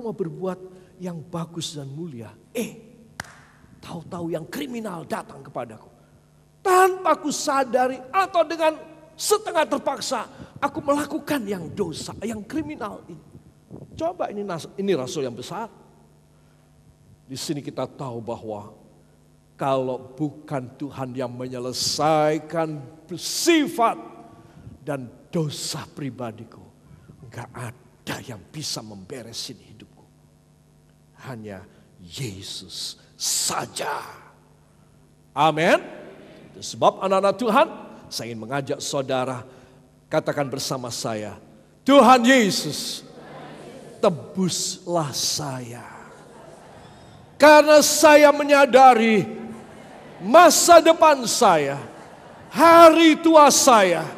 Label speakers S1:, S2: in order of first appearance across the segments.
S1: Aku mau berbuat yang bagus dan mulia. Tahu-tahu yang kriminal datang kepadaku. Tanpa aku sadari atau dengan setengah terpaksa aku melakukan yang dosa, yang kriminal ini. Coba ini rasul yang besar. Di sini kita tahu bahwa kalau bukan Tuhan yang menyelesaikan sifat dan dosa pribadiku, enggak ada yang bisa memberesin hidupku. Hanya Yesus saja. Amin. Sebab anak-anak Tuhan, saya ingin mengajak saudara, katakan bersama saya, Tuhan Yesus, tebuslah saya. Karena saya menyadari masa depan saya, hari tua saya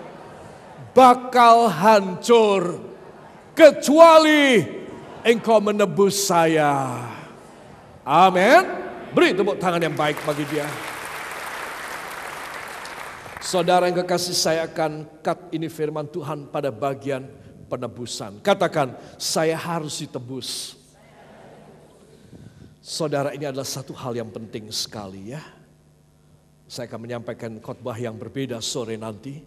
S1: bakal hancur kecuali Engkau menebus saya. Amin. Beri tepuk tangan yang baik bagi dia. Saudara yang kekasih, saya akan cut ini firman Tuhan pada bagian penebusan. Katakan, saya harus ditebus. Saudara, ini adalah satu hal yang penting sekali ya. Saya akan menyampaikan khotbah yang berbeda sore nanti.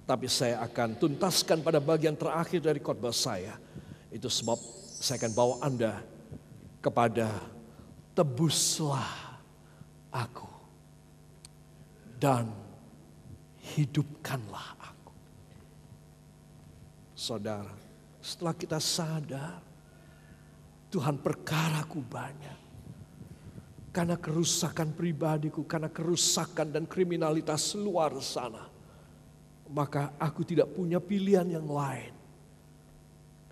S1: Tapi saya akan tuntaskan pada bagian terakhir dari khotbah saya. Itu sebab saya akan bawa Anda kepada tebuslah aku dan hidupkanlah aku. Saudara, setelah kita sadar Tuhan, perkaraku banyak. Karena kerusakan pribadiku, karena kerusakan dan kriminalitas luar sana. Maka aku tidak punya pilihan yang lain.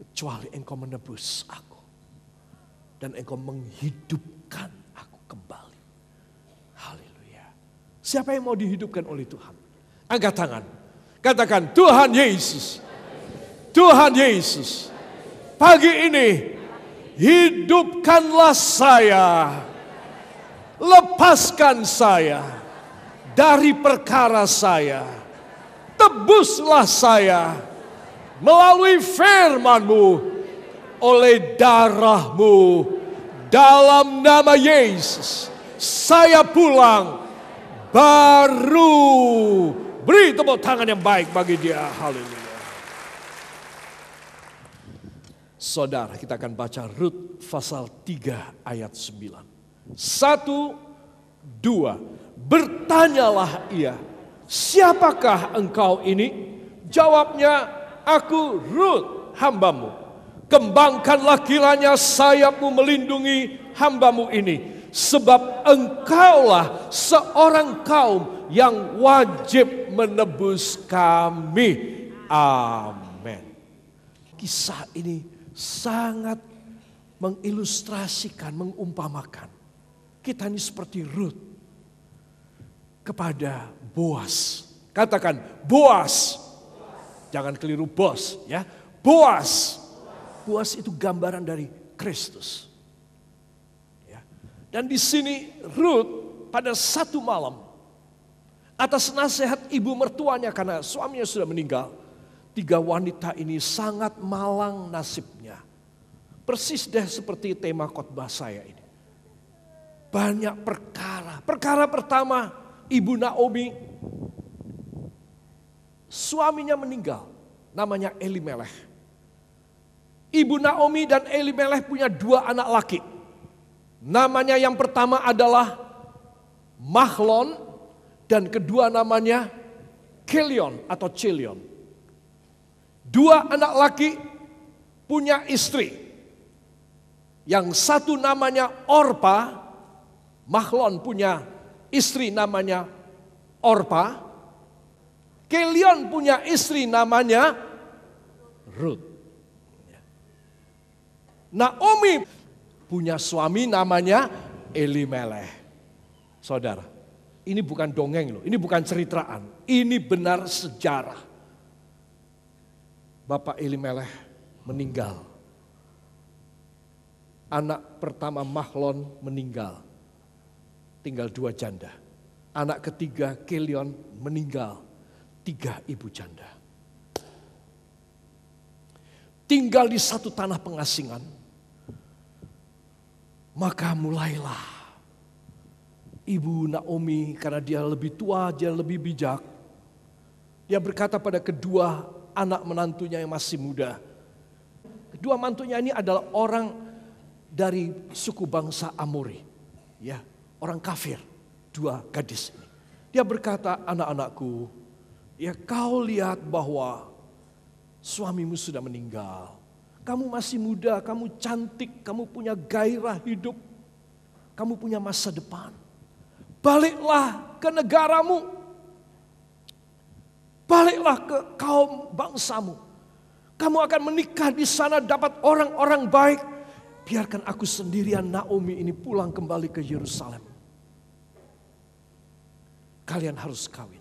S1: Kecuali Engkau menebus aku. Dan Engkau menghidupkan aku kembali. Haleluya. Siapa yang mau dihidupkan oleh Tuhan? Angkat tangan. Katakan, Tuhan Yesus. Tuhan Yesus. Pagi ini, hidupkanlah saya. Lepaskan saya dari perkara saya. Tebuslah saya melalui firman-Mu, oleh darah-Mu. Dalam nama Yesus, saya pulang baru. Beri tepuk tangan yang baik bagi dia. Haleluya. Saudara, kita akan baca Rut pasal 3 ayat 9. 1, 2. Bertanyalah ia, siapakah engkau ini? Jawabnya, aku Rut, hambamu. Kembangkanlah kiranya sayapmu melindungi hambamu ini. Sebab engkaulah seorang kaum yang wajib menebus kami. Amin. Kisah ini sangat mengilustrasikan, mengumpamakan. Kita ini seperti Rut kepada Boas. Katakan Boas. Jangan keliru bos ya. Boas. Boas itu gambaran dari Kristus. Ya. Dan di sini Rut pada satu malam atas nasihat ibu mertuanya karena suaminya sudah meninggal. 3 wanita ini sangat malang nasibnya. Persis deh seperti tema khotbah saya ini. Banyak perkara. Perkara pertama, Ibu Naomi, suaminya meninggal. Namanya Elimelech. Ibu Naomi dan Elimelech punya 2 anak laki. Namanya yang pertama adalah Mahlon dan kedua namanya Kelion atau Chilion. 2 anak laki punya istri. Yang satu namanya Orpa. Mahlon punya istri namanya Orpa. Kelion punya istri namanya Rut. Naomi punya suami namanya Elimelech. Saudara, ini bukan dongeng loh, ini bukan ceritaan. Ini benar sejarah. Bapak Elimelech meninggal. Anak pertama Mahlon meninggal. Tinggal 2 janda. Anak ketiga Kelion meninggal. 3 ibu janda. Tinggal di satu tanah pengasingan. Maka mulailah Ibu Naomi, karena dia lebih tua, dia lebih bijak. Dia berkata pada kedua anak menantunya yang masih muda. Kedua mantunya ini adalah orang dari suku bangsa Amori. Ya, orang kafir, dua gadis ini. Dia berkata, anak-anakku, ya kau lihat bahwa suamimu sudah meninggal. Kamu masih muda, kamu cantik, kamu punya gairah hidup. Kamu punya masa depan. Baliklah ke negaramu. Baliklah ke kaum bangsamu. Kamu akan menikah di sana, dapat orang-orang baik. Biarkan aku sendirian, Naomi ini pulang kembali ke Yerusalem. Kalian harus kawin.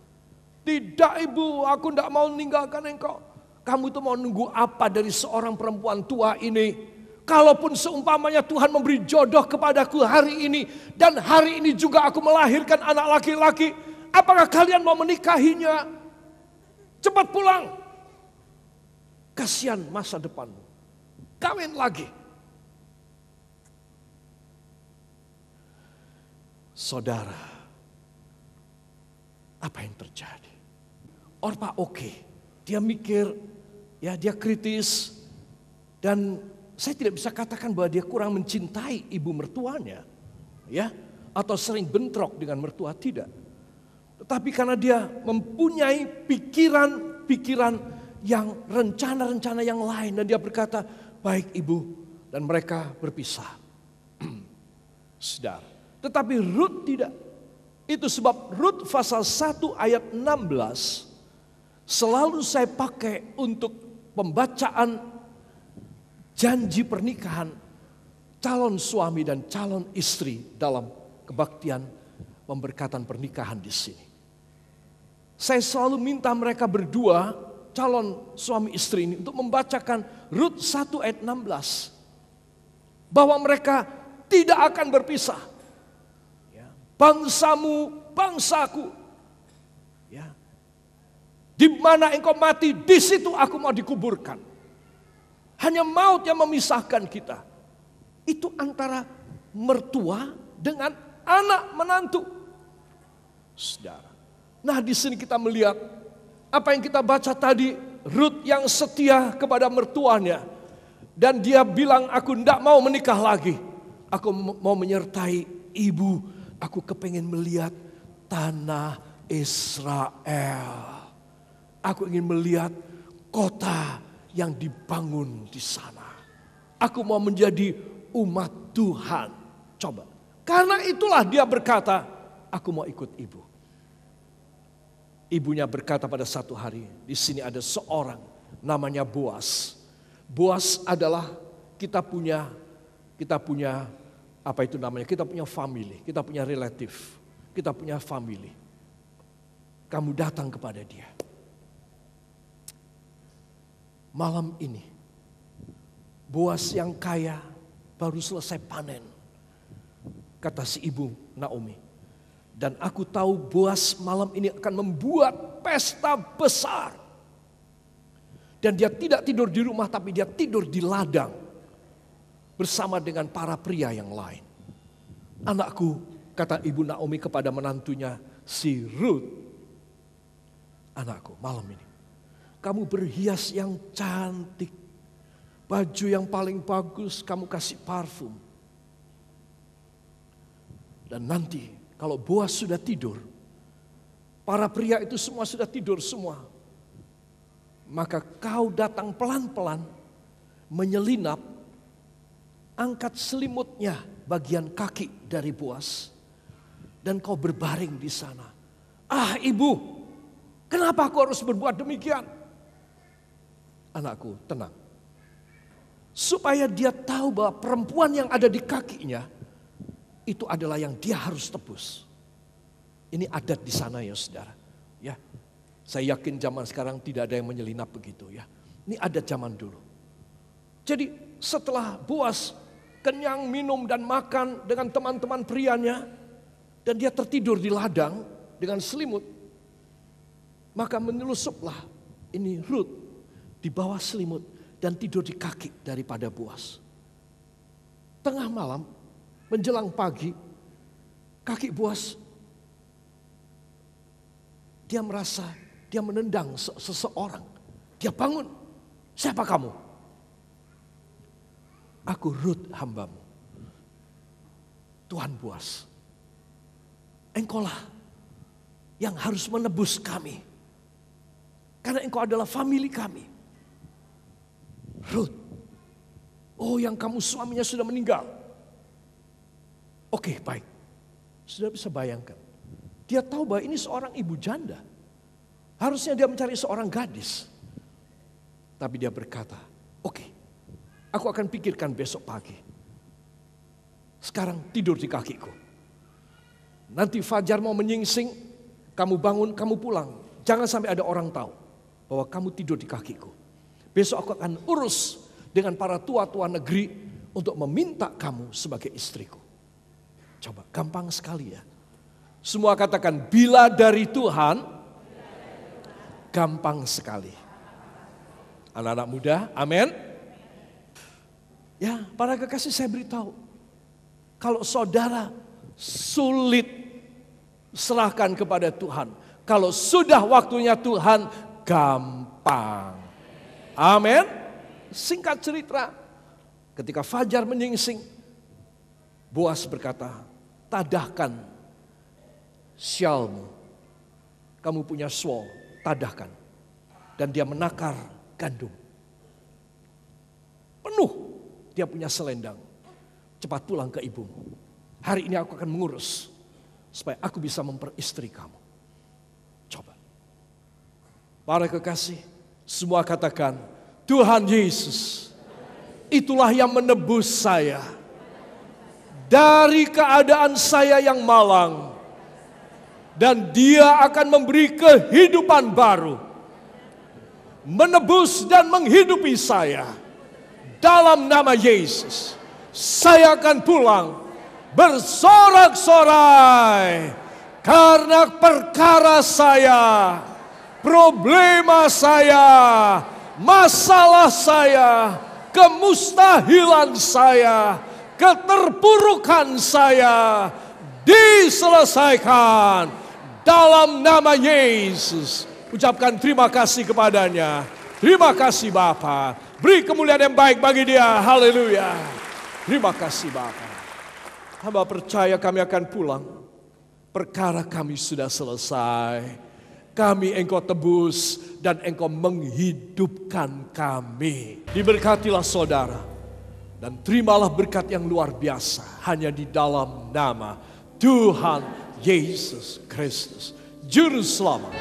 S1: Tidak ibu, aku tidak mau meninggalkan engkau. Kamu tuh mau nunggu apa dari seorang perempuan tua ini? Kalaupun seumpamanya Tuhan memberi jodoh kepadaku hari ini. Dan hari ini juga aku melahirkan anak laki-laki. Apakah kalian mau menikahinya? Cepat pulang. Kasihan masa depanmu. Kawin lagi. Saudara, apa yang terjadi? Orpa oke. Dia mikir, ya dia kritis. Dan saya tidak bisa katakan bahwa dia kurang mencintai ibu mertuanya. Ya, atau sering bentrok dengan mertua, tidak. Tetapi karena dia mempunyai pikiran-pikiran yang rencana-rencana yang lain. Dan dia berkata, baik ibu. Dan mereka berpisah. Saudara. Tetapi Rut tidak. Itu sebab Rut pasal 1 ayat 16 selalu saya pakai untuk pembacaan janji pernikahan calon suami dan calon istri dalam kebaktian pemberkatan pernikahan di sini. Saya selalu minta mereka berdua, calon suami istri ini, untuk membacakan Rut 1 ayat 16. Bahwa mereka tidak akan berpisah. Bangsamu, bangsaku. Ya. Di mana engkau mati, di situ aku mau dikuburkan. Hanya maut yang memisahkan kita. Itu antara mertua dengan anak menantu. Saudara. Nah, di sini kita melihat apa yang kita baca tadi, Rut yang setia kepada mertuanya. Dan dia bilang, aku tidak mau menikah lagi. Aku mau menyertai ibu. Aku kepengen melihat tanah Israel. Aku ingin melihat kota yang dibangun di sana. Aku mau menjadi umat Tuhan. Coba. Karena itulah dia berkata, aku mau ikut ibu. Ibunya berkata pada satu hari, di sini ada seorang namanya Boas. Boas adalah kita punya apa itu namanya? Kita punya family, kita punya relatif, kita punya family. Kamu datang kepada dia. Malam ini, Boas yang kaya baru selesai panen. Kata si ibu Naomi. Dan aku tahu Boas malam ini akan membuat pesta besar. Dan dia tidak tidur di rumah, tapi dia tidur di ladang. Bersama dengan para pria yang lain. Anakku, kata ibu Naomi kepada menantunya si Rut. Anakku, malam ini kamu berhias yang cantik. Baju yang paling bagus kamu kasih parfum. Dan nanti kalau Boas sudah tidur, para pria itu semua sudah tidur semua. Maka kau datang pelan-pelan menyelinap, angkat selimutnya bagian kaki dari Boas. Dan kau berbaring di sana. Ah ibu, kenapa aku harus berbuat demikian? Anakku, tenang. Supaya dia tahu bahwa perempuan yang ada di kakinya, itu adalah yang dia harus tebus. Ini adat di sana ya saudara. Ya, saya yakin zaman sekarang tidak ada yang menyelinap begitu ya. Ini adat zaman dulu. Jadi setelah Boas kenyang minum dan makan dengan teman-teman prianya. Dan dia tertidur di ladang dengan selimut. Maka menyelusuplah ini Rut di bawah selimut dan tidur di kaki daripada Boas. Tengah malam Menjelang pagi, kaki Boas, dia merasa dia menendang seseorang. Dia bangun. Siapa kamu? Aku Rut, hambamu. Tuhan Boas, engkaulah yang harus menebus kami. Karena engkau adalah famili kami. Rut, oh yang kamu suaminya sudah meninggal. Oke, baik. Sudah bisa bayangkan. Dia tahu bahwa ini seorang ibu janda. Harusnya dia mencari seorang gadis. Tapi dia berkata, oke, aku akan pikirkan besok pagi. Sekarang tidur di kakiku. Nanti fajar mau menyingsing, kamu bangun, kamu pulang. Jangan sampai ada orang tahu bahwa kamu tidur di kakiku. Besok aku akan urus dengan para tua-tua negeri untuk meminta kamu sebagai istriku. Coba, gampang sekali ya. Semua katakan, bila dari Tuhan, gampang sekali. Anak-anak muda, amin. Ya, para kekasih, saya beritahu. Kalau saudara sulit, serahkan kepada Tuhan. Kalau sudah waktunya Tuhan, gampang. Amin. Singkat cerita, ketika fajar menyingsing, Boas berkata, tadahkan syalmu. Kamu punya shawl, tadahkan. Dan dia menakar gandum. Penuh, dia punya selendang. Cepat pulang ke ibumu. Hari ini aku akan mengurus supaya aku bisa memperistri kamu. Coba. Para kekasih, semua katakan, Tuhan Yesus, itulah yang menebus saya dari keadaan saya yang malang. Dan dia akan memberi kehidupan baru. Menebus dan menghidupi saya. Dalam nama Yesus, saya akan pulang bersorak-sorai. Karena perkara saya, problema saya, masalah saya, kemustahilan saya, keterpurukan saya diselesaikan dalam nama Yesus. Ucapkan terima kasih kepadanya. Terima kasih Bapa. Beri kemuliaan yang baik bagi dia. Haleluya. Terima kasih Bapa. Hamba percaya kami akan pulang. Perkara kami sudah selesai. Kami Engkau tebus dan Engkau menghidupkan kami. Diberkatilah saudara. Dan terimalah berkat yang luar biasa. Hanya di dalam nama Tuhan Yesus Kristus, Juru Selamat.